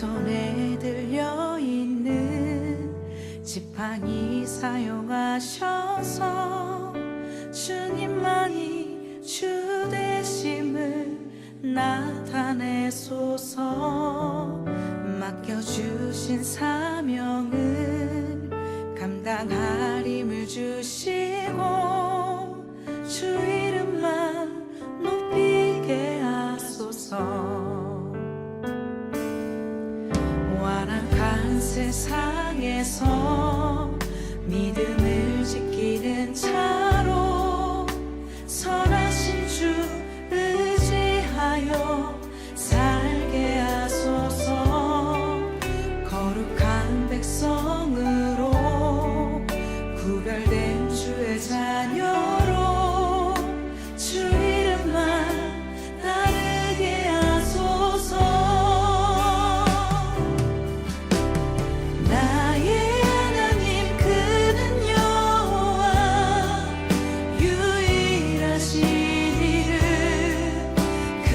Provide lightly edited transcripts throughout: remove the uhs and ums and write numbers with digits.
손에 들려있는 지팡이 사용하셔서 주님만이 주 되심을 나타내소서. 맡겨주신 사명을 감당할 힘을 주시고 주 이름만 높이게 하소서. 완악한 세상에서 믿음을 지키는 자로 선하신 주 의지하여 살게 하소서. 거룩한 백성으로 구별된 주의 자녀로 주 이름만 따르게 하소서. 나의 하나님 그는 여호와 유일하신 이름 그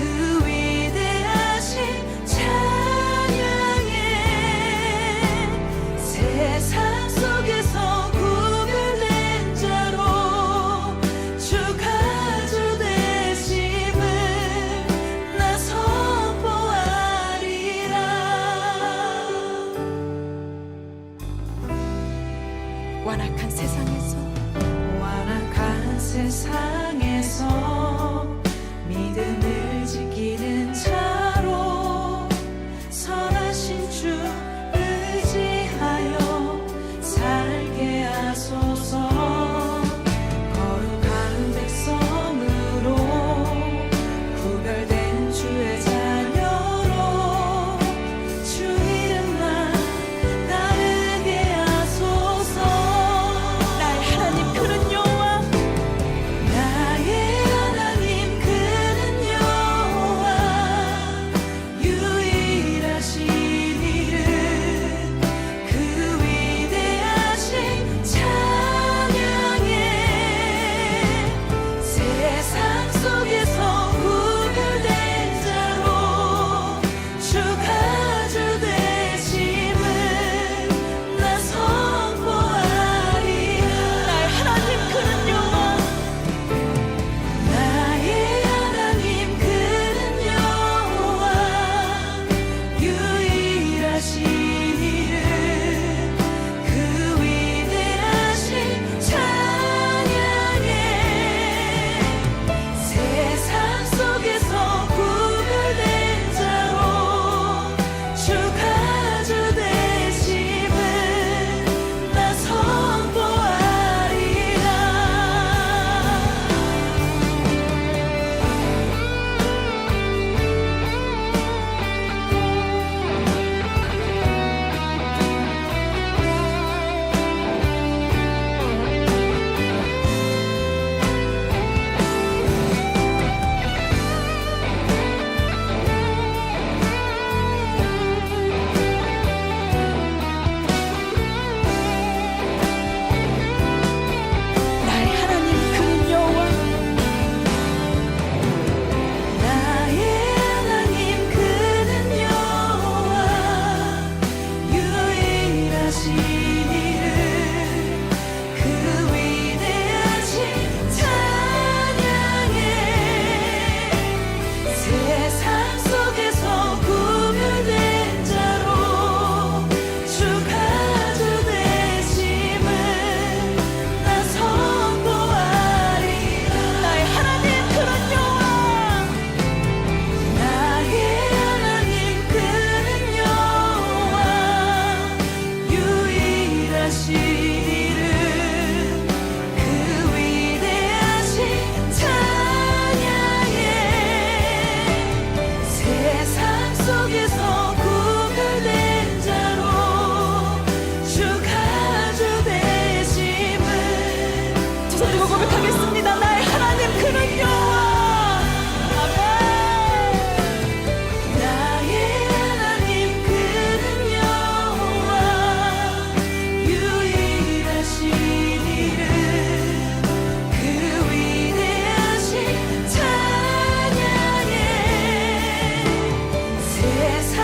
위대하신 찬양에 세상 속에서 구별된 자로 주가 주 되심을 나 선포하리라. 완악한 세상에서 믿음을 지키는 자로 선하신 주 의지하여 살게 하소서. 거룩한 백성으로 구별된 주의 자녀로 주 이름만 따르게 하소서. 나의 하나님 그는 여호와 나의 하나님 그는 여호와 유일하신 이름 그 위대하신 찬양에 세상 속에서 구별된 자로 주가 주 되심을 나 선포하리. 나의 하나님 그는 여호와 나의 하나님 그는 여호와 유일하신 이름 그 위대하신 찬양에 세상 속에서 구별된 자로 주가 주 되심을 나 선포하리라. 나의 하나님 그는 여호와 나의 하나님 그는 여호와 유일하신 이름 그 위대하신 찬양에 세상 속에서 구별된 자로 주가 주 되심을 나 선포하리라. 나의 하나님 그는 여호와 나의 하나님 그는 여호와 유일하신 이름 그 위대하신 찬양에 세상 속에서 구별된 자로 주가 주 되심을 두 손 들고 고백하겠습니다. 나의 하나님 그는 여호와 아멘. 나의 하나님 그는 여호와 유일하신 이름 그 위대하신 찬양에 세상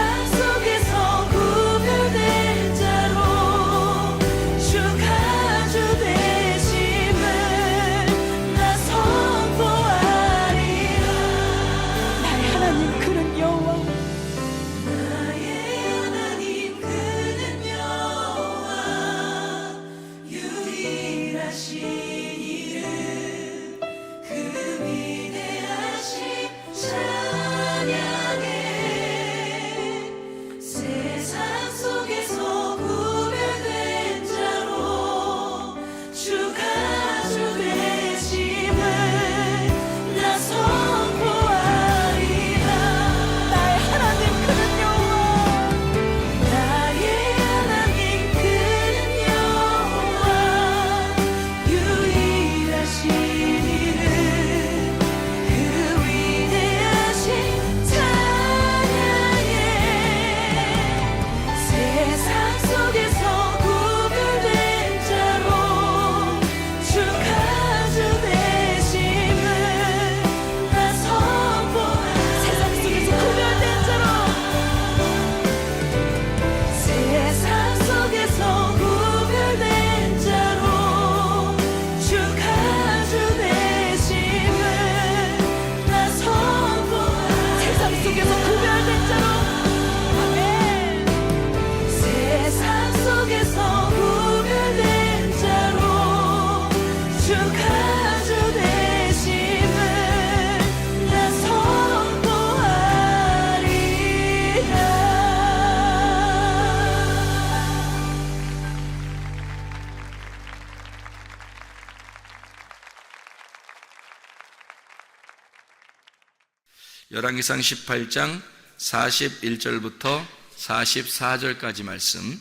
열왕기상 18장 41절부터 44절까지 말씀.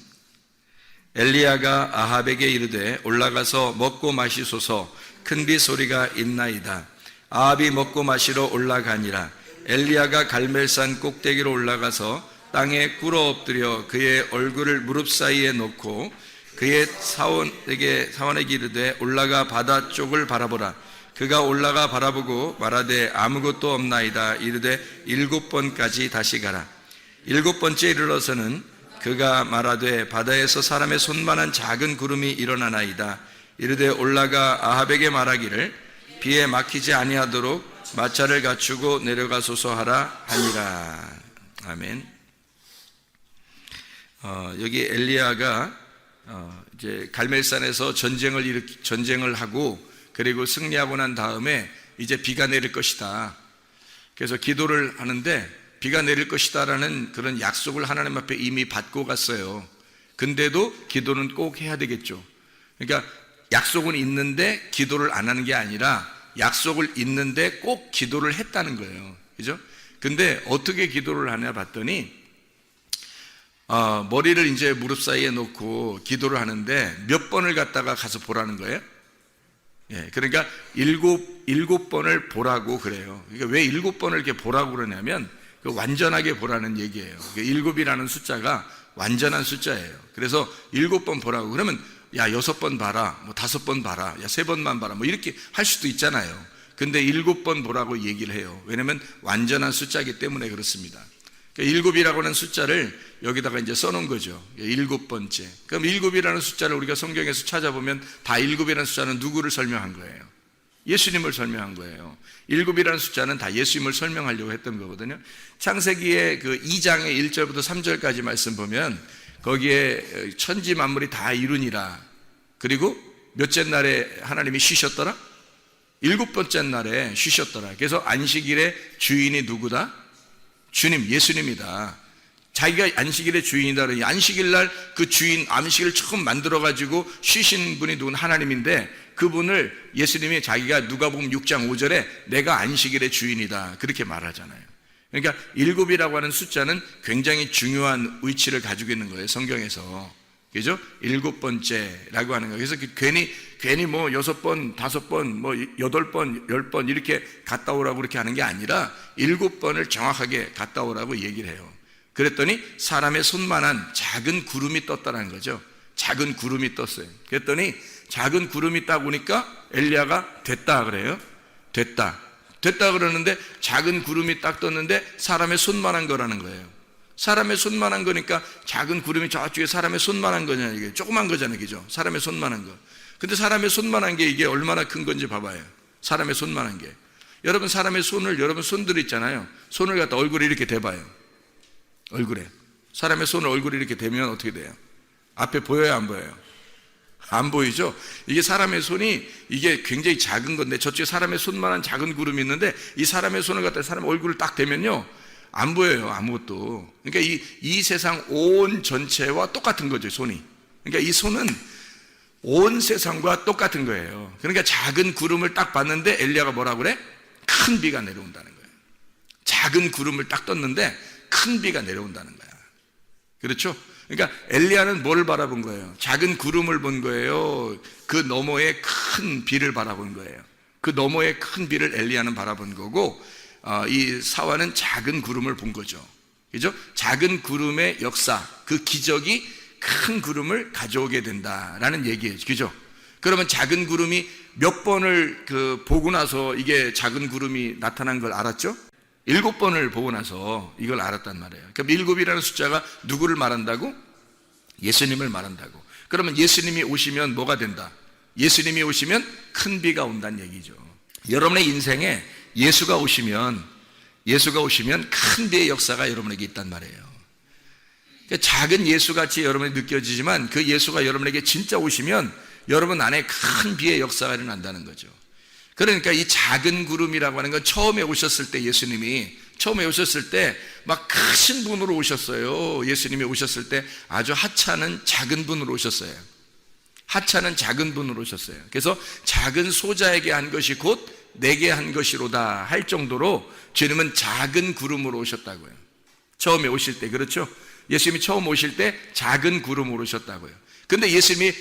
엘리야가 아합에게 이르되 올라가서 먹고 마시소서, 큰 비 소리가 있나이다. 아합이 먹고 마시러 올라가니라. 엘리야가 갈멜산 꼭대기로 올라가서 땅에 꿇어 엎드려 그의 얼굴을 무릎 사이에 놓고 그의 사원에게 이르되 올라가 바다 쪽을 바라보라. 그가 올라가 바라보고 말하되 아무것도 없나이다. 이르되 7번까지 다시 가라. 7번째 이르러서는 그가 말하되 바다에서 사람의 손만한 작은 구름이 일어나나이다. 이르되 올라가 아합에게 말하기를 비에 막히지 아니하도록 마차를 갖추고 내려가소서 하라 하니라. 아멘. 여기 엘리야가 이제 갈멜산에서 전쟁을 하고 그리고 승리하고 난 다음에 이제 비가 내릴 것이다. 그래서 기도를 하는데 비가 내릴 것이다라는 그런 약속을 하나님 앞에 이미 받고 갔어요. 근데도 기도는 꼭 해야 되겠죠. 그러니까 약속은 있는데 기도를 안 하는 게 아니라 약속을 있는데 꼭 기도를 했다는 거예요. 그죠? 근데 어떻게 기도를 하냐 봤더니 머리를 이제 무릎 사이에 놓고 기도를 하는데 몇 번을 갖다가 가서 보라는 거예요? 예, 그러니까 일곱 번을 보라고 그래요. 그러니까 왜 7번을 이렇게 보라고 그러냐면 완전하게 보라는 얘기예요. 7이라는 숫자가 완전한 숫자예요. 그래서 7번 보라고 그러면 야 6번 봐라, 뭐 5번 봐라, 야 3번만 봐라, 뭐 이렇게 할 수도 있잖아요. 근데 7번 보라고 얘기를 해요. 왜냐면 완전한 숫자이기 때문에 그렇습니다. 그러니까 7이라고 하는 숫자를 여기다가 이제 써놓은 거죠. 7번째. 그럼 7이라는 숫자를 우리가 성경에서 찾아보면 다 7이라는 숫자는 누구를 설명한 거예요? 예수님을 설명한 거예요. 7이라는 숫자는 다 예수님을 설명하려고 했던 거거든요. 창세기의 그 2장의 1절부터 3절까지 말씀 보면 거기에 천지 만물이 다 이루니라. 그리고 몇째 날에 하나님이 쉬셨더라? 7번째 날에 쉬셨더라. 그래서 안식일의 주인이 누구다? 주님, 예수님이다. 자기가 안식일의 주인이다. 그러니 안식일 날 그 주인, 안식일을 처음 만들어가지고 쉬신 분이 누군? 하나님인데 그분을 예수님이 자기가 누가복음 6장 5절에 내가 안식일의 주인이다. 그렇게 말하잖아요. 그러니까 7이라고 하는 숫자는 굉장히 중요한 위치를 가지고 있는 거예요. 성경에서. 그죠? 7번째라고 하는 거예요. 그래서 괜히 뭐 6번, 5번, 뭐 8번, 10번 이렇게 갔다 오라고 그렇게 하는 게 아니라 7번을 정확하게 갔다 오라고 얘기를 해요. 그랬더니 사람의 손만한 작은 구름이 떴다는 거죠. 작은 구름이 떴어요. 그랬더니 작은 구름이 딱 오니까 엘리야가 됐다 그래요. 됐다 그러는데 작은 구름이 딱 떴는데 사람의 손만한 거라는 거예요. 사람의 손만한 거니까 작은 구름이 저쪽에 사람의 손만한 거냐, 이게 조그만 거잖아요. 그죠? 사람의 손만한 거. 근데 사람의 손만한 게 이게 얼마나 큰 건지 봐봐요. 사람의 손만한 게. 여러분 사람의 손을, 여러분 손들 있잖아요. 손을 갖다 얼굴에 이렇게 대봐요. 얼굴에. 사람의 손을 얼굴에 이렇게 대면 어떻게 돼요? 앞에 보여요, 안 보여요? 안 보이죠? 이게 사람의 손이 이게 굉장히 작은 건데 저쪽에 사람의 손만한 작은 구름이 있는데 이 사람의 손을 갖다 사람 얼굴을 딱 대면요 안 보여요, 아무것도. 그러니까 이 세상 온 전체와 똑같은 거죠, 손이. 그러니까 이 손은 온 세상과 똑같은 거예요. 그러니까 작은 구름을 딱 봤는데 엘리야가 뭐라고 그래? 큰 비가 내려온다는 거예요. 작은 구름을 딱 떴는데 큰 비가 내려온다는 거야. 그렇죠? 그러니까 엘리야는 뭘 바라본 거예요? 작은 구름을 본 거예요. 그 너머에 큰 비를 바라본 거예요. 그 너머에 큰 비를 엘리야는 바라본 거고 이 사화는 작은 구름을 본 거죠. 그죠? 작은 구름의 역사, 그 기적이 큰 구름을 가져오게 된다라는 얘기예요. 그죠? 그러면 작은 구름이 몇 번을 보고 나서 이게 작은 구름이 나타난 걸 알았죠? 7번을 보고 나서 이걸 알았단 말이에요. 그럼 7이라는 숫자가 누구를 말한다고? 예수님을 말한다고. 그러면 예수님이 오시면 뭐가 된다? 예수님이 오시면 큰 비가 온다는 얘기죠. 여러분의 인생에 예수가 오시면 큰 비의 역사가 여러분에게 있단 말이에요. 그러니까 작은 예수같이 여러분에게 느껴지지만 그 예수가 여러분에게 진짜 오시면 여러분 안에 큰 비의 역사가 일어난다는 거죠. 그러니까 이 작은 구름이라고 하는 건 처음에 오셨을 때 예수님이 처음에 오셨을 때 막 크신 분으로 오셨어요. 예수님이 오셨을 때 아주 하찮은 작은 분으로 오셨어요. 하찮은 작은 분으로 오셨어요. 그래서 작은 소자에게 한 것이 곧 내게 한 것이로다 할 정도로 주님은 작은 구름으로 오셨다고요. 처음에 오실 때, 그렇죠? 예수님이 처음 오실 때 작은 구름으로 오셨다고요. 근데 예수님이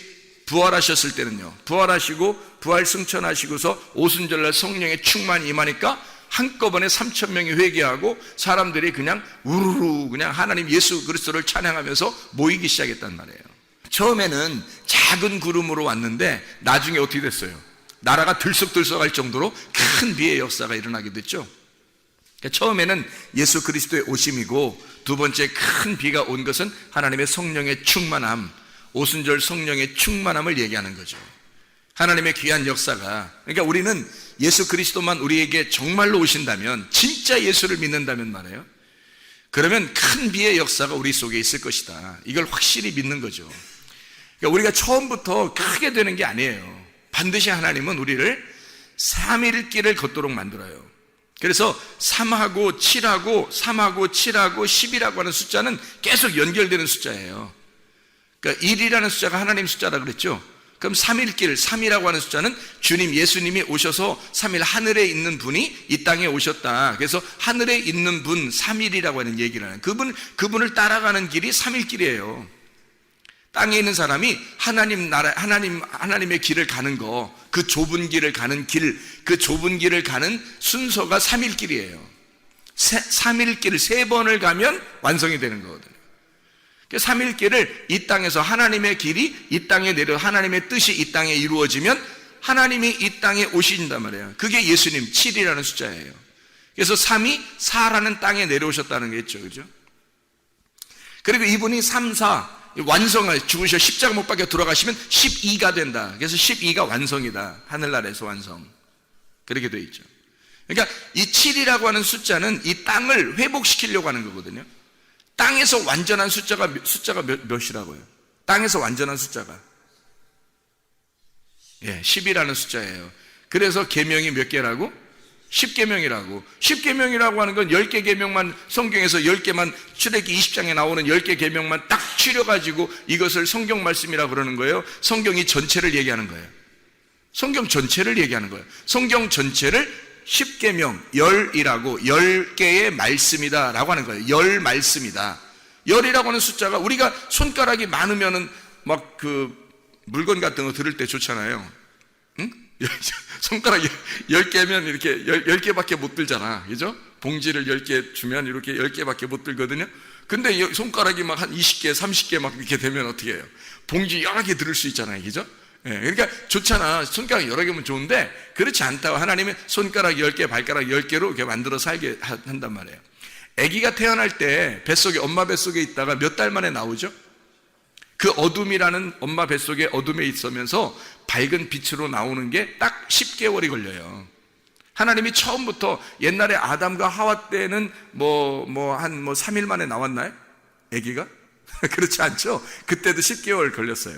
부활하셨을 때는요, 부활하시고 부활 승천하시고서 오순절날 성령의 충만이 임하니까 한꺼번에 3,000명이 회개하고 사람들이 그냥 우르르 그냥 하나님 예수 그리스도를 찬양하면서 모이기 시작했단 말이에요. 처음에는 작은 구름으로 왔는데 나중에 어떻게 됐어요? 나라가 들썩들썩할 정도로 큰 비의 역사가 일어나게 됐죠. 그러니까 처음에는 예수 그리스도의 오심이고, 두 번째 큰 비가 온 것은 하나님의 성령의 충만함, 오순절 성령의 충만함을 얘기하는 거죠. 하나님의 귀한 역사가, 그러니까 우리는 예수 그리스도만 우리에게 정말로 오신다면, 진짜 예수를 믿는다면 말이에요, 그러면 큰 비의 역사가 우리 속에 있을 것이다. 이걸 확실히 믿는 거죠. 그러니까 우리가 처음부터 크게 되는 게 아니에요. 반드시 하나님은 우리를 3일 길을 걷도록 만들어요. 그래서 3하고 7하고 3하고 7하고 10이라고 하는 숫자는 계속 연결되는 숫자예요. 그러니까 1이라는 숫자가 하나님 숫자라 그랬죠. 그럼 3일 길, 3이라고 하는 숫자는 주님 예수님이 오셔서 3일 하늘에 있는 분이 이 땅에 오셨다. 그래서 하늘에 있는 분 3일이라고 하는 얘기를 하는, 그분을 따라가는 길이 3일 길이에요. 땅에 있는 사람이 하나님 나라, 하나님의 길을 가는 거, 그 좁은 길을 가는 길, 그 좁은 길을 가는 순서가 3일 길이에요. 3일 길을 3번을 가면 완성이 되는 거거든요. 3일 길을 이 땅에서 하나님의 길이 이 땅에 내려, 하나님의 뜻이 이 땅에 이루어지면 하나님이 이 땅에 오신단 말이에요. 그게 예수님 7이라는 숫자예요. 그래서 3이 4라는 땅에 내려오셨다는 게 있죠. 그죠? 그리고 이분이 3, 4 완성을 죽으셔 십자가 못 박혀 돌아가시면 12가 된다. 그래서 12가 완성이다. 하늘나라에서 완성. 그렇게 돼 있죠. 그러니까 이 7이라고 하는 숫자는 이 땅을 회복시키려고 하는 거거든요. 땅에서 완전한 숫자가 몇이라고요? 땅에서 완전한 숫자가 10이라는 숫자예요. 그래서 계명이 몇 개라고? 10계명이라고. 10계명이라고 하는 건 10개 계명만, 성경에서 10개만, 출애기 20장에 나오는 10개 계명만 딱 추려가지고 이것을 성경 말씀이라고 그러는 거예요. 성경이 전체를 얘기하는 거예요. 성경 전체를 얘기하는 거예요. 성경 전체를 10계명, 열이라고, 10개의 말씀이다 라고 하는 거예요. 열 말씀이다. 열이라고 하는 숫자가, 우리가 손가락이 많으면은 막 그 물건 같은 거 들을 때 좋잖아요. 응? 손가락 10개면 이렇게 10개밖에 못 들잖아. 그죠? 봉지를 10개 주면 이렇게 10개밖에 못 들거든요. 근데 손가락이 막 한 20개, 30개 막 이렇게 되면 어떻게 해요? 봉지 여러 개 들을 수 있잖아요. 그죠? 그러니까 좋잖아. 손가락 여러 개면 좋은데, 그렇지 않다고 하나님은 손가락 10개, 발가락 10개로 이렇게 만들어 살게 한단 말이에요. 아기가 태어날 때 뱃속에, 엄마 뱃속에 있다가 몇 달 만에 나오죠? 그 어둠이라는 엄마 뱃속에 어둠에 있으면서 밝은 빛으로 나오는 게 딱 10개월이 걸려요. 하나님이 처음부터, 옛날에 아담과 하와 때는 한 3일 만에 나왔나요? 아기가? 그렇지 않죠? 그때도 10개월 걸렸어요.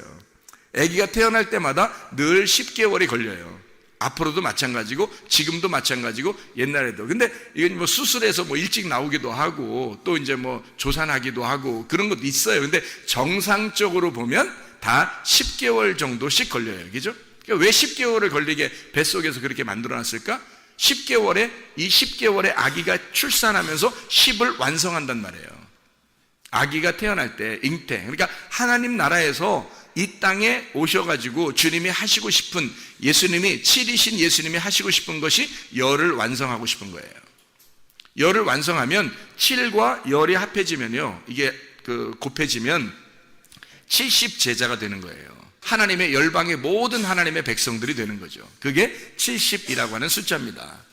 아기가 태어날 때마다 늘 10개월이 걸려요. 앞으로도 마찬가지고 지금도 마찬가지고 옛날에도. 근데 이건 뭐 수술해서 뭐 일찍 나오기도 하고 또 이제 뭐 조산하기도 하고 그런 것도 있어요. 근데 정상적으로 보면 다 10개월 정도씩 걸려요. 그죠? 그러니까 왜 10개월을 걸리게 뱃속에서 그렇게 만들어 놨을까? 10개월에, 이 10개월에 아기가 출산하면서 10을 완성한단 말이에요. 아기가 태어날 때 잉태. 그러니까 하나님 나라에서 이 땅에 오셔가지고 주님이 하시고 싶은, 예수님이 7이신 예수님이 하시고 싶은 것이 열을 완성하고 싶은 거예요. 열을 완성하면 7과 열이 합해지면요, 이게 곱해지면 70제자가 되는 거예요. 하나님의 열방의 모든 하나님의 백성들이 되는 거죠. 그게 70이라고 하는 숫자입니다.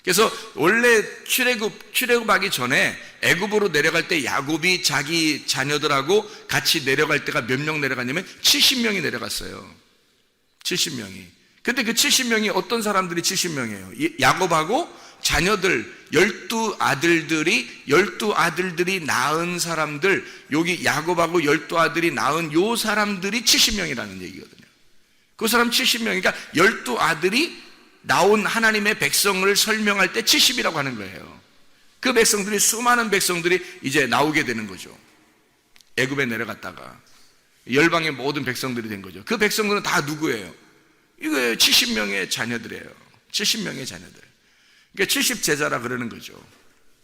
그래서 원래 출애굽하기 전에 애굽으로 내려갈 때 야곱이 자기 자녀들하고 같이 내려갈 때가 몇 명 내려갔냐면 70명이 내려갔어요. 70명이. 근데 그 70명이 어떤 사람들이 70명이에요? 야곱하고 자녀들 12아들들이 낳은 사람들, 여기 야곱하고 12아들이 낳은 요 사람들이 70명이라는 얘기거든요. 그 사람 70명, 그러니까 12아들이 나온 하나님의 백성을 설명할 때 70이라고 하는 거예요. 그 백성들이, 수많은 백성들이 이제 나오게 되는 거죠. 애굽에 내려갔다가 열방의 모든 백성들이 된 거죠. 그 백성들은 다 누구예요? 이거 70명의 자녀들이에요. 70명의 자녀들. 그러니까 70제자라 그러는 거죠.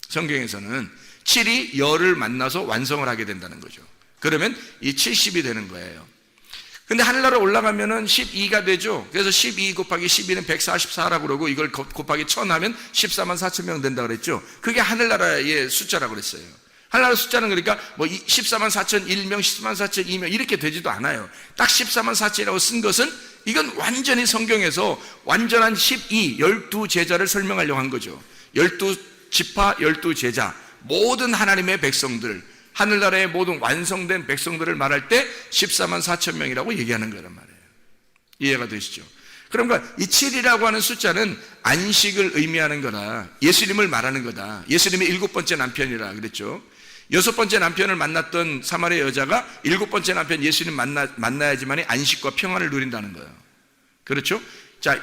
성경에서는 7이 열을 만나서 완성을 하게 된다는 거죠. 그러면 이 70이 되는 거예요. 근데 하늘나라 올라가면은 12가 되죠. 그래서 12 곱하기 12는 144라고 그러고 이걸 곱하기 1000 하면 14만 4천 명 된다고 그랬죠. 그게 하늘나라의 숫자라고 그랬어요. 하늘나라 숫자는 그러니까 뭐 14만 4천 1명, 14만 4천 2명 이렇게 되지도 않아요. 딱 14만 4천이라고 쓴 것은 이건 완전히 성경에서 완전한 12제자를 설명하려고 한 거죠. 12지파, 12제자, 모든 하나님의 백성들, 하늘나라의 모든 완성된 백성들을 말할 때 14만 4천 명이라고 얘기하는 거란 말이에요. 이해가 되시죠? 그러니까 이 7이라고 하는 숫자는 안식을 의미하는 거라, 예수님을 말하는 거다. 예수님의 7번째 남편이라 그랬죠. 6번째 남편을 만났던 사마리아 여자가 7번째 남편 예수님 만나야지만이 안식과 평안을 누린다는 거예요. 그렇죠? 자,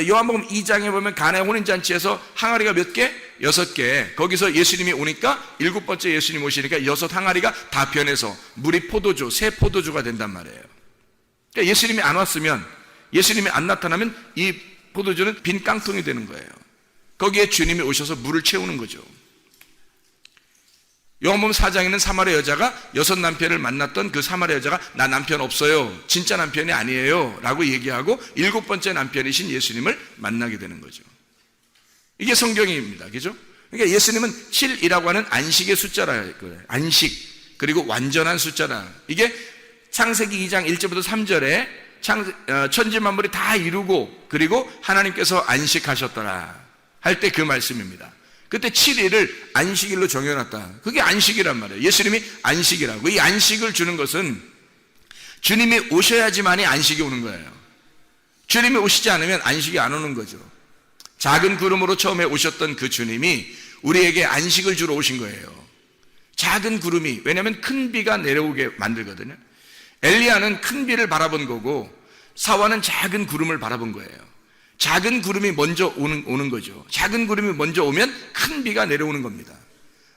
요한복음 2장에 보면 가나의 혼인잔치에서 항아리가 몇 개? 6개. 거기서 예수님이 오니까 7번째 예수님 오시니까 6 항아리가 다 변해서 물이 포도주, 새 포도주가 된단 말이에요. 그러니까 예수님이 안 왔으면, 예수님이 안 나타나면 이 포도주는 빈 깡통이 되는 거예요. 거기에 주님이 오셔서 물을 채우는 거죠. 요한복음 4장에는 사마리아 여자가 6 남편을 만났던 그 사마리아 여자가 나 남편 없어요, 진짜 남편이 아니에요 라고 얘기하고 7번째 남편이신 예수님을 만나게 되는 거죠. 이게 성경입니다. 그죠? 그러니까 예수님은 7이라고 하는 안식의 숫자라 그래요. 안식, 그리고 완전한 숫자라. 이게 창세기 2장 1절부터 3절에 천지 만물이 다 이루고 그리고 하나님께서 안식하셨더라 할 때 그 말씀입니다. 그때 7일을 안식일로 정해놨다. 그게 안식이란 말이에요. 예수님이 안식이라고. 이 안식을 주는 것은 주님이 오셔야지만이 안식이 오는 거예요. 주님이 오시지 않으면 안식이 안 오는 거죠. 작은 구름으로 처음에 오셨던 그 주님이 우리에게 안식을 주러 오신 거예요. 작은 구름이, 왜냐하면 큰 비가 내려오게 만들거든요. 엘리야는 큰 비를 바라본 거고 사와는 작은 구름을 바라본 거예요. 작은 구름이 먼저 오는 거죠. 작은 구름이 먼저 오면 큰 비가 내려오는 겁니다.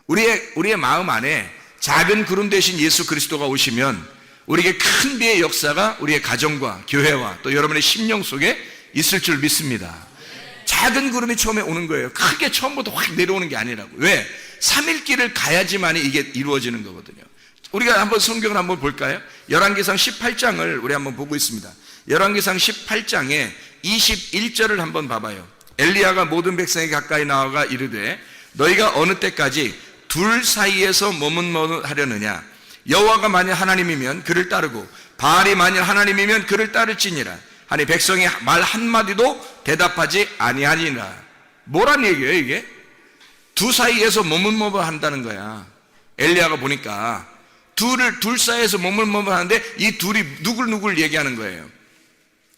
우리의 마음 안에 작은 구름 대신 예수 그리스도가 오시면 우리에게 큰 비의 역사가 우리의 가정과 교회와 또 여러분의 심령 속에 있을 줄 믿습니다. 작은 구름이 처음에 오는 거예요. 크게 처음부터 확 내려오는 게 아니라고. 왜? 3일길을 가야지만이 이게 이루어지는 거거든요. 우리가 한번 성경을 한번 볼까요? 열왕기상 18장을 우리 한번 보고 있습니다. 열왕기상 18장에 21절을 한번 봐봐요. 엘리야가 모든 백성에 가까이 나아가 이르되 너희가 어느 때까지 둘 사이에서 머뭇머뭇하려느냐? 여호와가 만일 하나님이면 그를 따르고 바알이 만일 하나님이면 그를 따를지니라 하니 백성이 말 한마디도 대답하지 아니하니라. 뭐란 얘기예요 이게? 두 사이에서 머뭇머뭇한다는 거야. 엘리야가 보니까 둘 사이에서 머뭇머뭇하는데 이 둘이 누굴 얘기하는 거예요.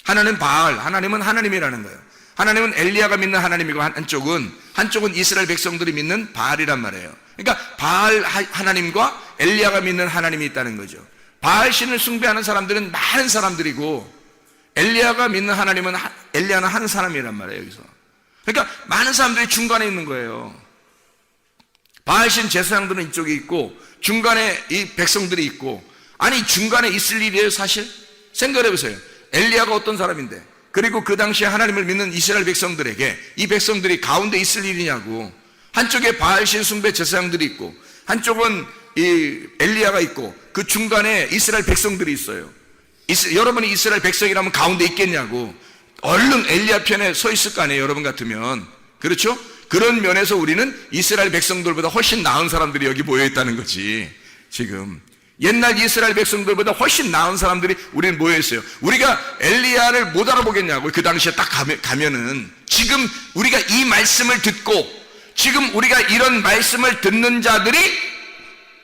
하나는 바알, 하나님은 하나님이라는 거예요. 하나님은 엘리야가 믿는 하나님이고 한쪽은 이스라엘 백성들이 믿는 바알이란 말이에요. 그러니까 바알 하나님과 엘리야가 믿는 하나님이 있다는 거죠. 바알 신을 숭배하는 사람들은 많은 사람들이고 엘리야가 믿는 하나님은 엘리야는 한 사람이란 말이에요. 여기서. 그러니까 많은 사람들이 중간에 있는 거예요. 바알 신 제사장들은 이쪽에 있고 중간에 이 백성들이 있고, 아니 중간에 있을 일이에요 사실? 생각해 보세요. 엘리야가 어떤 사람인데, 그리고 그 당시에 하나님을 믿는 이스라엘 백성들에게 이 백성들이 가운데 있을 일이냐고. 한쪽에 바알신 숭배 제사장들이 있고 한쪽은 이 엘리야가 있고 그 중간에 이스라엘 백성들이 있어요. 여러분이 이스라엘 백성이라면 가운데 있겠냐고. 얼른 엘리야 편에 서 있을 거 아니에요 여러분 같으면. 그렇죠? 그런 면에서 우리는 이스라엘 백성들보다 훨씬 나은 사람들이 여기 모여 있다는 거지. 지금 옛날 이스라엘 백성들보다 훨씬 나은 사람들이 우리는 모여 있어요. 우리가 엘리야를 못 알아보겠냐고. 그 당시에 딱 가면은 지금 우리가 이 말씀을 듣고 지금 우리가 이런 말씀을 듣는 자들이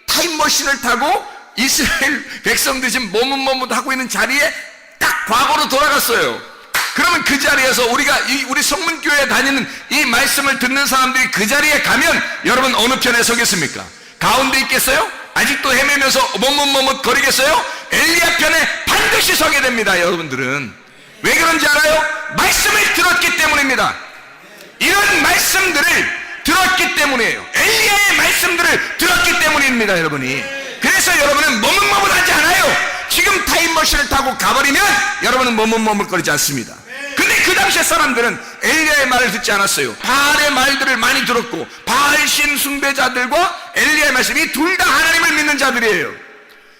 타임머신을 타고 이스라엘 백성들이 지금 머뭇머뭇하고 있는 자리에 딱 과거로 돌아갔어요. 그러면 그 자리에서 우리 성문교회에 다니는 이 말씀을 듣는 사람들이 그 자리에 가면 여러분 어느 편에 서겠습니까? 가운데 있겠어요? 아직도 헤매면서 머뭇머뭇 거리겠어요? 엘리야 편에 반드시 서게 됩니다. 여러분들은 왜 그런지 알아요? 말씀을 들었기 때문입니다. 이런 말씀들을 들었기 때문이에요. 엘리야의 말씀들을 들었기 때문입니다. 여러분이. 그래서 여러분은 머뭇머뭇하지 않아요. 지금 타임머신을 타고 가버리면 여러분은 머뭇머뭇거리지 않습니다. 근데 그 당시의 사람들은 엘리야의 말을 듣지 않았어요. 바알의 말들을 많이 들었고, 바알 신 숭배자들과 엘리야의 말씀이 둘 다 하나님을 믿는 자들이에요.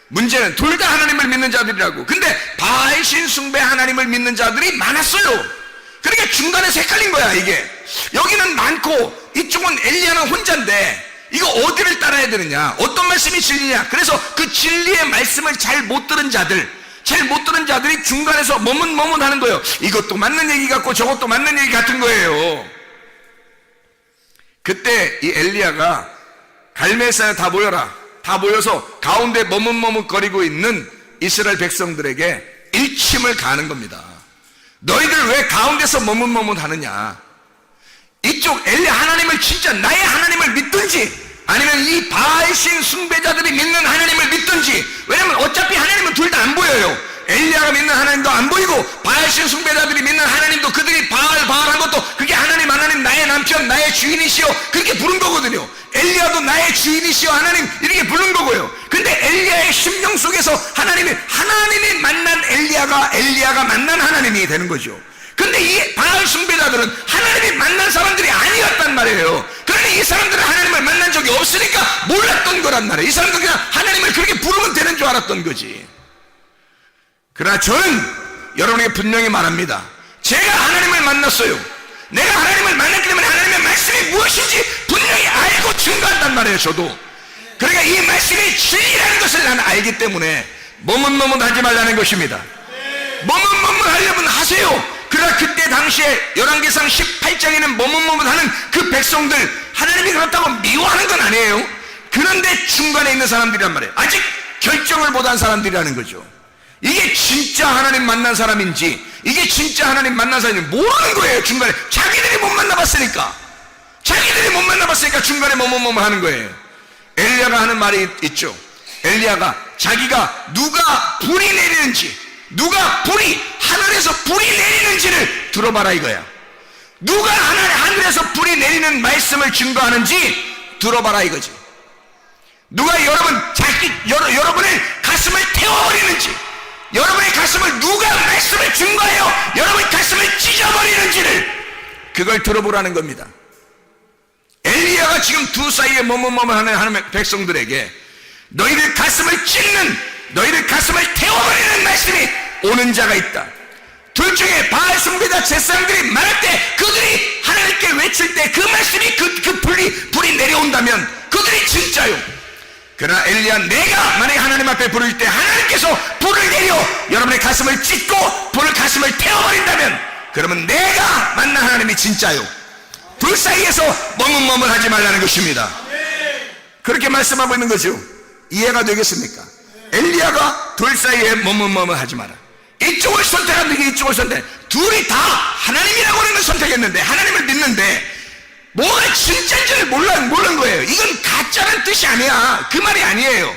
문제는 둘 다 하나님을 믿는 자들이라고. 근데 바알 신 숭배 하나님을 믿는 자들이 많았어요. 그러니까 중간에서 헷갈린 거야. 이게 여기는 많고 이쪽은 엘리야는 혼자인데 이거 어디를 따라야 되느냐, 어떤 말씀이 진리냐. 그래서 그 진리의 말씀을 잘 못 들은 자들이 중간에서 머뭇머뭇하는 거예요. 이것도 맞는 얘기 같고 저것도 맞는 얘기 같은 거예요. 그때 이 엘리야가 갈멜산에 다 모여라, 다 모여서 가운데 머뭇머뭇거리고 있는 이스라엘 백성들에게 일침을 가하는 겁니다. 너희들 왜 가운데서 머뭇머뭇하느냐. 이쪽 엘리야 하나님을 진짜 나의 하나님을 믿든지 아니면 이 바알신 숭배자들이 믿는 하나님을 믿든지. 왜냐면 어차피 하나님은 둘 다 안 보여요. 엘리야가 믿는 하나님도 안 보이고 바알신 숭배자들이 믿는 하나님도 그들이 바알한 것도 그게 하나님 나의 남편 나의 주인이시여 그렇게 부른 거거든요. 엘리야도 나의 주인이시여 하나님 이렇게 부른 거고요. 근데 엘리야의 심령 속에서 하나님이 만난 엘리야가 만난 하나님이 되는 거죠. 근데 이 바알 숭배자들은 하나님이 만난 사람들이 아니었단 말이에요. 그러니 이 사람들은 하나님을 만난 적이 없으니까 몰랐던 거란 말이에요. 이 사람들은 그냥 하나님을 그렇게 부르면 되는 줄 알았던 거지. 그러나 저는 여러분에게 분명히 말합니다. 제가 하나님을 만났어요. 내가 하나님을 만났기 때문에 하나님의 말씀이 무엇인지 분명히 알고 증거한단 말이에요. 저도. 그러니까 이 말씀이 진리라는 것을 나는 알기 때문에 머뭇머뭇하지 말라는 것입니다. 머뭇머뭇하려면 하세요. 그러나 그때 당시에 열왕기상 18장에는 머뭇머뭇하는 그 백성들 하나님이 그렇다고 미워하는 건 아니에요. 그런데 중간에 있는 사람들이란 말이에요. 아직 결정을 못한 사람들이라는 거죠. 이게 진짜 하나님 만난 사람인지 이게 진짜 하나님 만난 사람인지 모르는 거예요. 중간에 자기들이 못 만나봤으니까 중간에 머뭇머뭇하는 거예요. 엘리야가 하는 말이 있죠. 엘리야가 자기가 누가 불이 내리는지, 누가 하늘에서 불이 내리는지를 들어봐라 이거야. 누가 하늘에서 불이 내리는 말씀을 증거하는지 들어봐라 이거지. 누가 여러분의 가슴을 태워버리는지, 여러분의 가슴을 누가 말씀을 증거하여 여러분의 가슴을 찢어버리는지를 그걸 들어보라는 겁니다. 엘리야가 지금 두 사이에 머뭇머뭇하는 백성들에게 너희들 가슴을 찢는, 너희들 가슴을 태워버리는 말씀이 오는 자가 있다. 둘 중에 바알 숭배자 제사장들이 말할 때 그들이 하나님께 외칠 때 그 말씀이 그 불이 내려온다면 그들이 진짜요. 그러나 엘리야 내가 만약에 하나님 앞에 부를 때 하나님께서 불을 내려 여러분의 가슴을 찢고 가슴을 태워버린다면 그러면 내가 만난 하나님이 진짜요. 둘 사이에서 머뭇머뭇하지 말라는 것입니다. 그렇게 말씀하고 있는 거죠. 이해가 되겠습니까? 엘리야가 둘 사이에 머뭇머뭇하지 마라. 이쪽을 선택한 게 이쪽을 둘이 다 하나님이라고 하는 걸 선택했는데 하나님을 믿는데 뭐가 진짜인지를 모르는 거예요. 이건 가짜는 뜻이 아니야. 그 말이 아니에요.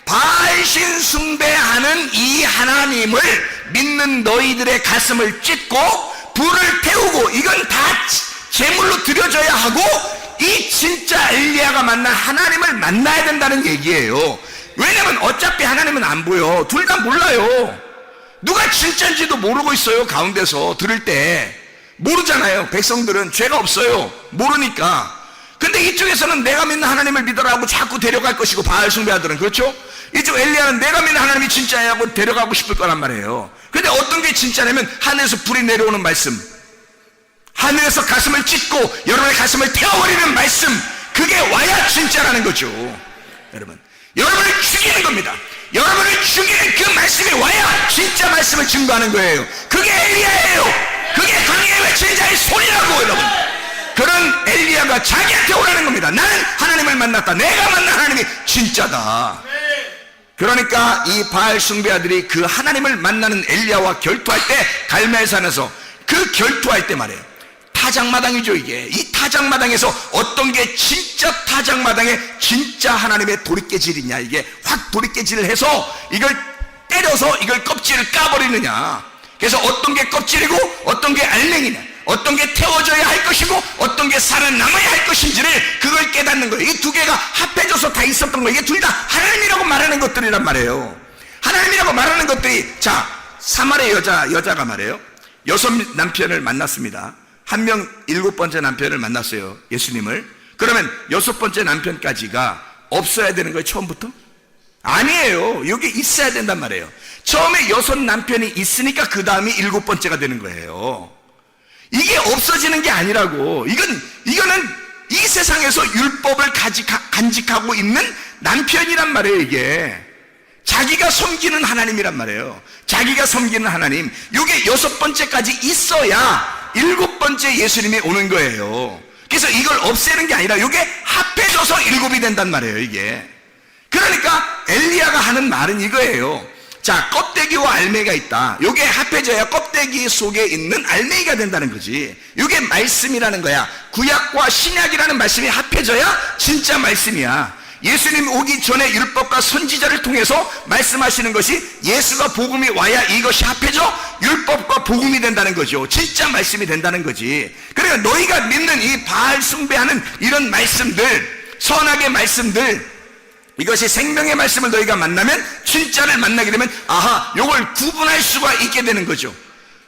바알신 숭배하는 이 하나님을 믿는 너희들의 가슴을 찢고 불을 태우고 이건 다 제물로 드려져야 하고 이 진짜 엘리야가 만난 하나님을 만나야 된다는 얘기예요. 왜냐면 어차피 하나님은 안 보여. 둘 다 몰라요. 누가 진짜인지도 모르고 있어요. 가운데서 들을 때 모르잖아요. 백성들은 죄가 없어요. 모르니까. 근데 이쪽에서는 내가 믿는 하나님을 믿어라 하고 자꾸 데려갈 것이고 바알 숭배하들은 그렇죠? 이쪽 엘리야는 내가 믿는 하나님이 진짜야 하고 데려가고 싶을 거란 말이에요. 근데 어떤 게 진짜냐면 하늘에서 불이 내려오는 말씀, 하늘에서 가슴을 찢고 여러분의 가슴을 태워버리는 말씀, 그게 와야 진짜라는 거죠. 여러분을 죽이는 겁니다. 여러분을 죽이는 그 말씀이 와야 진짜 말씀을 증거하는 거예요. 그게 엘리야예요. 그게 강에 외치는 자의 소리라고. 여러분, 그런 엘리야가 자기한테 오라는 겁니다. 나는 하나님을 만났다. 내가 만난 하나님이 진짜다. 그러니까 이 바알 숭배자들이 그 하나님을 만나는 엘리야와 결투할 때 갈멜산에서 그 결투할 때 말이에요. 타작마당이죠. 이게 이 타작마당에서 어떤 게 진짜 타작마당에 진짜 하나님의 도리깨질이냐, 이게 확 도리깨질을 해서 이걸 때려서 이걸 껍질을 까버리느냐. 그래서 어떤 게 껍질이고 어떤 게 알맹이냐, 어떤 게 태워져야 할 것이고 어떤 게 살아남아야 할 것인지를 그걸 깨닫는 거예요. 이 두 개가 합해져서 다 있었던 거예요. 이게 둘 다 하나님이라고 말하는 것들이란 말이에요. 하나님이라고 말하는 것들이, 자, 사마리아 여자가 말해요. 6 남편을 만났습니다. 한 명 7번째 남편을 만났어요, 예수님을. 그러면 6번째 남편까지가 없어야 되는 거예요, 처음부터? 아니에요. 여기 있어야 된단 말이에요. 처음에 6 남편이 있으니까 그 다음이 7번째가 되는 거예요. 이게 없어지는 게 아니라고. 이거는 이 세상에서 율법을 간직하고 있는 남편이란 말이에요, 이게. 자기가 섬기는 하나님이란 말이에요. 자기가 섬기는 하나님. 이게 6번째까지 있어야 7번째 예수님이 오는 거예요. 그래서 이걸 없애는 게 아니라 이게 합해져서 7이 된단 말이에요, 이게. 그러니까 엘리야가 하는 말은 이거예요. 자, 껍데기와 알맹이가 있다. 이게 합해져야 껍데기 속에 있는 알맹이가 된다는 거지. 이게 말씀이라는 거야. 구약과 신약이라는 말씀이 합해져야 진짜 말씀이야. 예수님 오기 전에 율법과 선지자를 통해서 말씀하시는 것이 예수가 복음이 와야 이것이 합해져 율법과 복음이 된다는 거죠. 진짜 말씀이 된다는 거지. 그러니까 너희가 믿는 이 바알 숭배하는 이런 말씀들, 선악의 말씀들, 이것이 생명의 말씀을 너희가 만나면, 진짜를 만나게 되면 아하, 이걸 구분할 수가 있게 되는 거죠.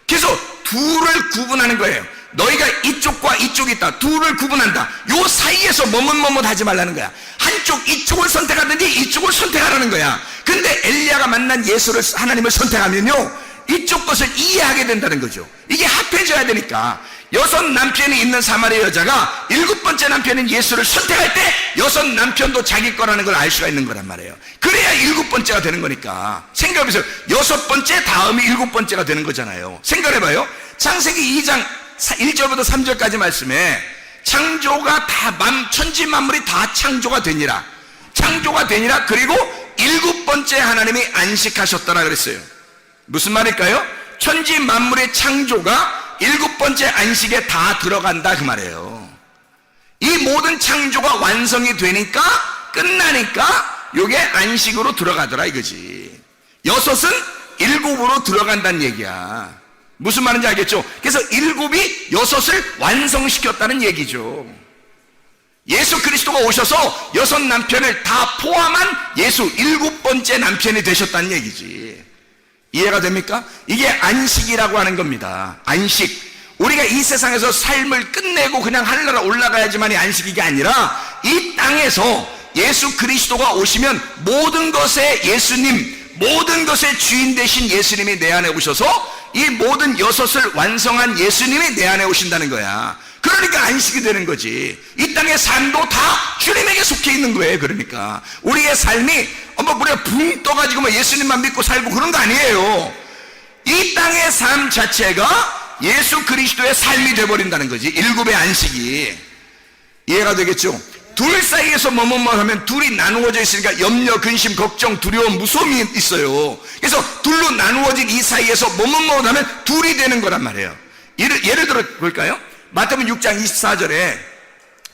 그래서 둘을 구분하는 거예요. 너희가 이쪽과 이쪽이 있다. 둘을 구분한다. 요 사이에서 머뭇머뭇 하지 말라는 거야. 한쪽 이쪽을 선택하든지 이쪽을 선택하라는 거야. 근데 엘리야가 만난 예수를, 하나님을 선택하면요, 이쪽 것을 이해하게 된다는 거죠. 이게 합해져야 되니까. 6 남편이 있는 사마리아 여자가 7번째 남편인 예수를 선택할 때 6 남편도 자기 거라는 걸 알 수가 있는 거란 말이에요. 그래야 7번째가 되는 거니까. 생각해보세요. 6번째 다음이 7번째가 되는 거잖아요. 생각해봐요. 창세기 2장 1절부터 3절까지 말씀에 창조가 다 천지 만물이 다 창조가 되니라. 창조가 되니라. 그리고 7번째 하나님이 안식하셨더라 그랬어요. 무슨 말일까요? 천지 만물의 창조가 7번째 안식에 다 들어간다 그 말이에요. 이 모든 창조가 완성이 되니까, 끝나니까 요게 안식으로 들어가더라 이거지. 6은 7으로 들어간다는 얘기야. 무슨 말인지 알겠죠? 그래서 7이 6을 완성시켰다는 얘기죠. 예수 그리스도가 오셔서 6 남편을 다 포함한 예수 7번째 남편이 되셨다는 얘기지. 이해가 됩니까? 이게 안식이라고 하는 겁니다. 안식. 우리가 이 세상에서 삶을 끝내고 그냥 하늘나라 올라가야지만이 안식이 아니라, 이 땅에서 예수 그리스도가 오시면 모든 것의 예수님, 모든 것의 주인 되신 예수님이 내 안에 오셔서 이 모든 6을 완성한 예수님이 내 안에 오신다는 거야. 그러니까 안식이 되는 거지. 이 땅의 삶도 다 주님에게 속해 있는 거예요. 그러니까 우리의 삶이 우리가 붕 떠가지고 예수님만 믿고 살고 그런 거 아니에요. 이 땅의 삶 자체가 예수 그리스도의 삶이 되어버린다는 거지. 7의 안식이. 이해가 되겠죠? 둘 사이에서 머뭇머뭇하면 둘이 나누어져 있으니까 염려, 근심, 걱정, 두려움, 무서움이 있어요. 그래서 둘로 나누어진 이 사이에서 머뭇머뭇하면 둘이 되는 거란 말이에요. 예를 들어 볼까요? 마태복음 6장 24절에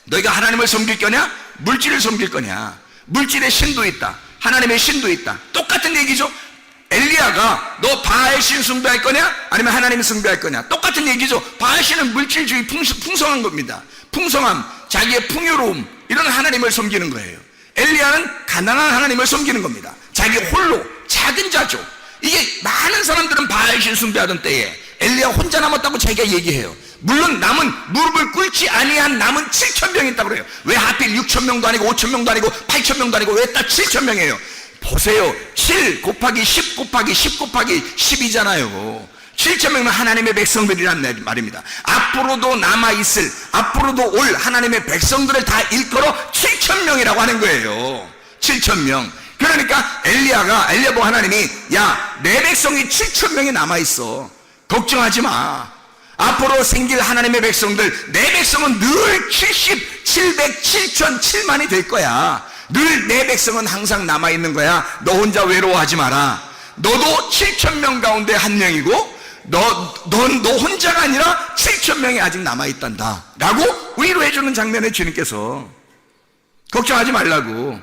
너희가 하나님을 섬길 거냐? 물질을 섬길 거냐? 물질의 신도 있다. 하나님의 신도 있다. 똑같은 얘기죠. 엘리야가 너 바알 신 숭배할 거냐? 아니면 하나님을 숭배할 거냐? 똑같은 얘기죠. 바알 신은 물질주의 풍성한 겁니다. 풍성함, 자기의 풍요로움, 이런 하나님을 섬기는 거예요. 엘리야는 가난한 하나님을 섬기는 겁니다. 자기 홀로 작은 자죠. 이게 많은 사람들은 바알 신 숭배하던 때에 엘리야 혼자 남았다고 자기가 얘기해요. 물론 남은, 무릎을 꿇지 아니한 남은 7,000명이 있다고 그래요. 왜 하필 6,000명도 아니고 5,000명도 아니고 8,000명도 아니고 왜 딱 7,000명이에요? 보세요. 7 곱하기 10 곱하기 10 곱하기 10이잖아요. 7,000명은 하나님의 백성들이란 말입니다. 앞으로도 남아있을, 앞으로도 올 하나님의 백성들을 다 일컬어 7,000명이라고 하는 거예요. 7,000명. 그러니까 엘리야 보고 하나님이, 야, 내 백성이 7,000명이 남아있어. 걱정하지 마. 앞으로 생길 하나님의 백성들, 내 백성은 늘 70, 700, 7,000, 7만이 될 거야. 늘 내 백성은 항상 남아있는 거야. 너 혼자 외로워하지 마라. 너도 7,000명 가운데 한 명이고, 너 혼자가 아니라 7,000명이 아직 남아있단다 라고 위로해주는 장면에 주님께서 걱정하지 말라고.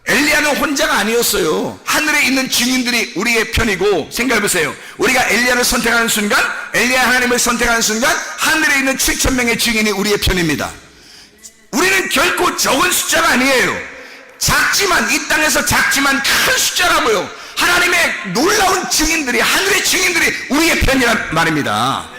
엘리야는 혼자가 아니었어요. 하늘에 있는 증인들이 우리의 편이고, 생각해보세요. 우리가 엘리야를 선택하는 순간, 엘리야 하나님을 선택하는 순간 하늘에 있는 7,000명의 증인이 우리의 편입니다. 우리는 결코 적은 숫자가 아니에요. 작지만, 이 땅에서 작지만 큰 숫자라고요. 하나님의 놀라운 증인들이, 하늘의 증인들이 우리의 편이란 말입니다.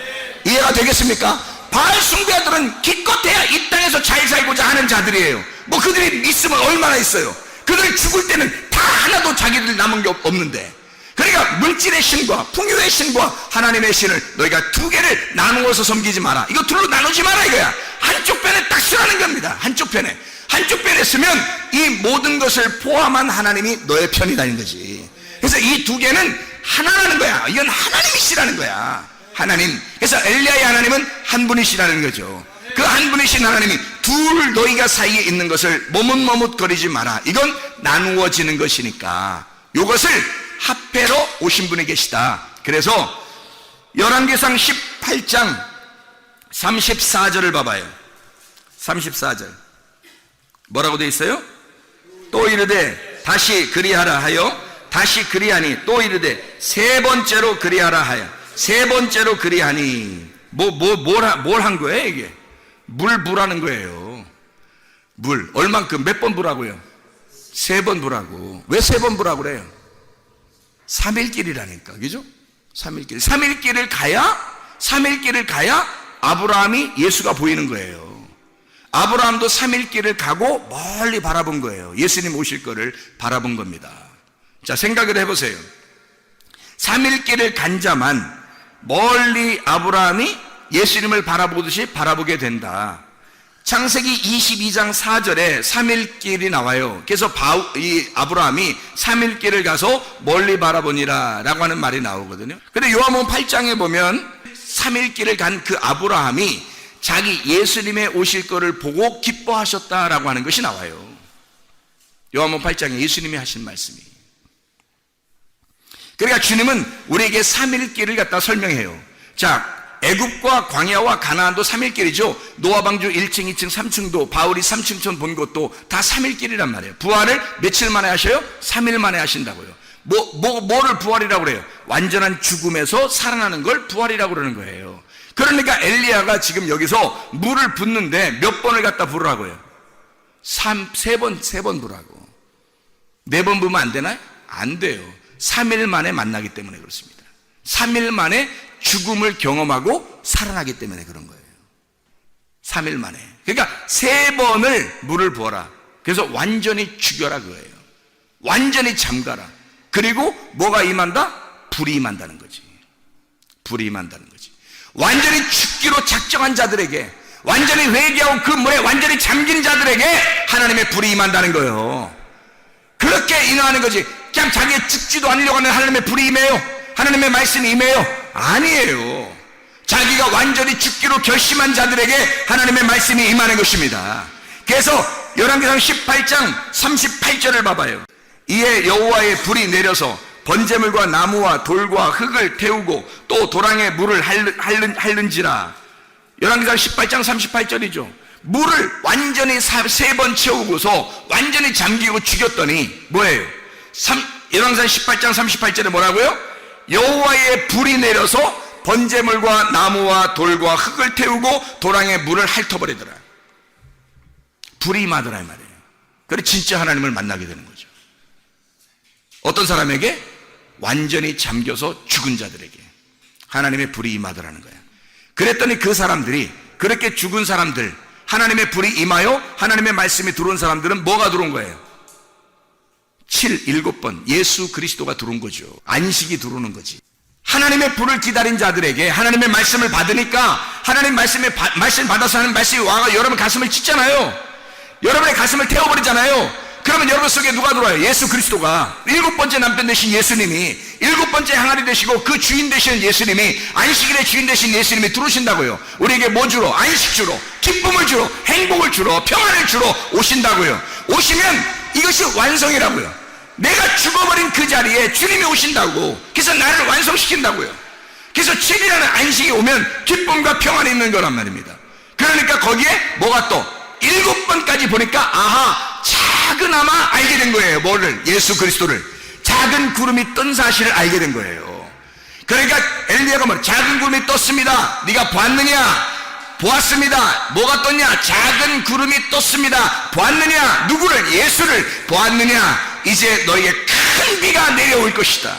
이해가 되겠습니까? 바알 숭배자들은 기껏해야 이 땅에서 잘 살고자 하는 자들이에요. 뭐 그들이 있으면 얼마나 있어요. 그들이 죽을 때는 다 하나도 자기들 남은 게 없는데, 그러니까 물질의 신과 풍요의 신과 하나님의 신을 너희가 두 개를 나누어서 섬기지 마라. 이거 둘로 나누지 마라 이거야. 한쪽 편에 딱 쓰라는 겁니다. 한쪽 편에 쓰면 이 모든 것을 포함한 하나님이 너의 편이라는 거지. 그래서 이 두 개는 하나라는 거야. 이건 하나님이시라는 거야. 하나님. 그래서 엘리야의 하나님은 한 분이시라는 거죠. 그 한 분이신 하나님이 둘 너희가 사이에 있는 것을 머뭇머뭇거리지 마라. 이건 나누어지는 것이니까 이것을 합해로 오신 분이 계시다. 그래서 열왕기상 18장 34절을 봐봐요. 34절 뭐라고 되어 있어요? 또 이르되 다시 그리하라 하여 다시 그리하니, 또 이르되 세 번째로 그리하라 하여 세 번째로 그리하니. 뭘 한 거예요 이게? 물 부라는 거예요. 물 얼만큼, 몇 번 부라고요? 3번 부라고. 왜 3번 부라고 그래요? 3일길이라니까, 그죠? 3일길을 가야 아브라함이 예수가 보이는 거예요. 아브라함도 3일길을 가고 멀리 바라본 거예요. 예수님 오실 거를 바라본 겁니다. 자, 생각을 해보세요. 3일길을 간 자만 멀리 아브라함이 예수님을 바라보듯이 바라보게 된다. 창세기 22장 4절에 3일길이 나와요. 그래서 이 아브라함이 3일길을 가서 멀리 바라보니라 라고 하는 말이 나오거든요. 근데 요한복음 8장에 보면 3일길을 간 그 아브라함이 자기 예수님의 오실 거를 보고 기뻐하셨다라고 하는 것이 나와요. 요한복음 8장에 예수님이 하신 말씀이. 그러니까 주님은 우리에게 3일길을 갖다 설명해요. 자, 애굽과 광야와 가나안도 3일길이죠. 노아방주 1층, 2층, 3층도, 바울이 3층천 본 것도 다 3일길이란 말이에요. 부활을 며칠 만에 하셔요? 3일 만에 하신다고요. 뭐를 부활이라고 그래요? 완전한 죽음에서 살아나는 걸 부활이라고 그러는 거예요. 그러니까 엘리야가 지금 여기서 물을 붓는데 몇 번을 갖다 부으라고요? 세 번 부라고. 4번 부으면 안 되나요? 안 돼요. 3일 만에 만나기 때문에 그렇습니다. 3일 만에 죽음을 경험하고 살아나기 때문에 그런 거예요. 3일 만에. 그러니까 3번을 물을 부어라. 그래서 완전히 죽여라 그거예요. 완전히 잠가라. 그리고 뭐가 임한다? 불이 임한다는 거지. 불이 임한다는 거지. 완전히 죽기로 작정한 자들에게, 완전히 회개하고 그 물에 완전히 잠긴 자들에게 하나님의 불이 임한다는 거예요. 그렇게 인하하는 거지. 그냥 자기가 죽지도 않으려고 하는 하나님의 불이 임해요? 하나님의 말씀이 임해요? 아니에요. 자기가 완전히 죽기로 결심한 자들에게 하나님의 말씀이 임하는 것입니다. 그래서 열왕기상 18장 38절을 봐봐요. 이에 여호와의 불이 내려서 번제물과 나무와 돌과 흙을 태우고 또 도랑에 물을 핥는지라. 열왕기상 18장 38절이죠. 물을 완전히 3번 채우고서 완전히 잠기고 죽였더니 뭐예요? 열왕기상 18장 38절에 뭐라고요? 여호와의 불이 내려서 번제물과 나무와 돌과 흙을 태우고 도랑에 물을 핥아버리더라. 불이 임하더라 이 말이에요. 그래 진짜 하나님을 만나게 되는 거죠. 어떤 사람에게? 완전히 잠겨서 죽은 자들에게 하나님의 불이 임하더라는 거야. 그랬더니 그 사람들이, 그렇게 죽은 사람들, 하나님의 불이 임하여 하나님의 말씀이 들어온 사람들은 뭐가 들어온 거예요? 7번 예수 그리스도가 들어온 거죠. 안식이 들어오는 거지. 하나님의 불을 기다린 자들에게 하나님의 말씀을 받으니까 하나님 말씀 받아서 하는 말씀이 와가 여러분 가슴을 찢잖아요. 여러분의 가슴을 태워버리잖아요. 그러면 여러분 속에 누가 들어와요? 예수 그리스도가. 7번째 남편 되신 예수님이, 7번째 항아리 되시고 그 주인 되시는 예수님이, 안식일의 주인 되신 예수님이 들어오신다고요. 우리에게 뭐 주러? 안식 주러, 기쁨을 주러, 행복을 주러, 평안을 주러 오신다고요. 오시면 이것이 완성이라고요. 내가 죽어버린 그 자리에 주님이 오신다고. 그래서 나를 완성시킨다고요. 그래서 7이라는 안식이 오면 기쁨과 평안이 있는 거란 말입니다. 그러니까 거기에 뭐가 또 7번까지 보니까 아하, 작은아마 알게 된 거예요. 뭐를? 예수 그리스도를. 작은 구름이 뜬 사실을 알게 된 거예요. 그러니까 엘리야가 뭐 작은 구름이 떴습니다. 네가 보았느냐? 보았습니다. 뭐가 떴냐? 작은 구름이 떴습니다. 보았느냐? 누구를? 예수를. 보았느냐? 이제 너에게 큰 비가 내려올 것이다.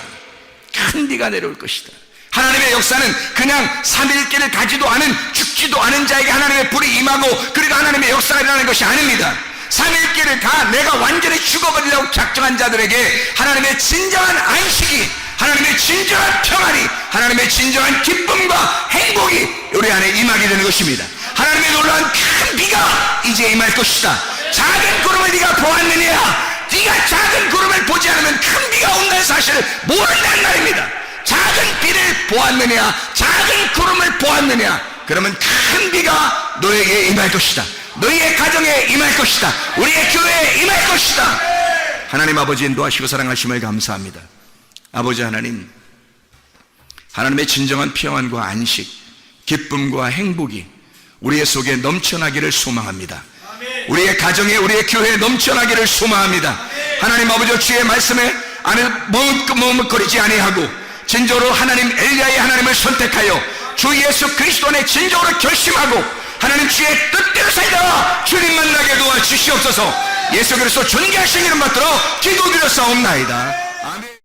큰 비가 내려올 것이다. 하나님의 역사는 그냥 3일길을 가지도 않은, 죽지도 않은 자에게 하나님의 불이 임하고 그리고 하나님의 역사가 일어나는 것이 아닙니다. 3일길을 가 내가 완전히 죽어버리려고 작정한 자들에게 하나님의 진정한 안식이, 하나님의 진정한 평안이, 하나님의 진정한 기쁨과 행복이 우리 안에 임하게 되는 것입니다. 하나님의 놀라운 큰 비가 이제 임할 것이다. 작은 구름을 네가 보았느냐? 네가 작은 구름을 보지 않으면 큰 비가 온다는 사실을 모른다는 말입니다. 작은 비를 보았느냐? 작은 구름을 보았느냐? 그러면 큰 비가 너에게 임할 것이다. 너희의 가정에 임할 것이다. 우리의 교회에 임할 것이다. 하나님 아버지 인도하시고 사랑하심을 감사합니다. 아버지 하나님, 하나님의 진정한 평안과 안식, 기쁨과 행복이 우리의 속에 넘쳐나기를 소망합니다. 우리의 가정에, 우리의 교회에 넘쳐나기를 소망합니다. 하나님 아버지, 주의 말씀에 안에 머뭇거리지 아니하고 진정으로 하나님 엘리야의 하나님을 선택하여 주 예수 그리스도 안에 진정으로 결심하고 하나님 주의 뜻대로 살다가 주님 만나게 도와주시옵소서. 예수 그리스도 존귀하신 이름 받들어 기도드렸사옵나이다. 아멘.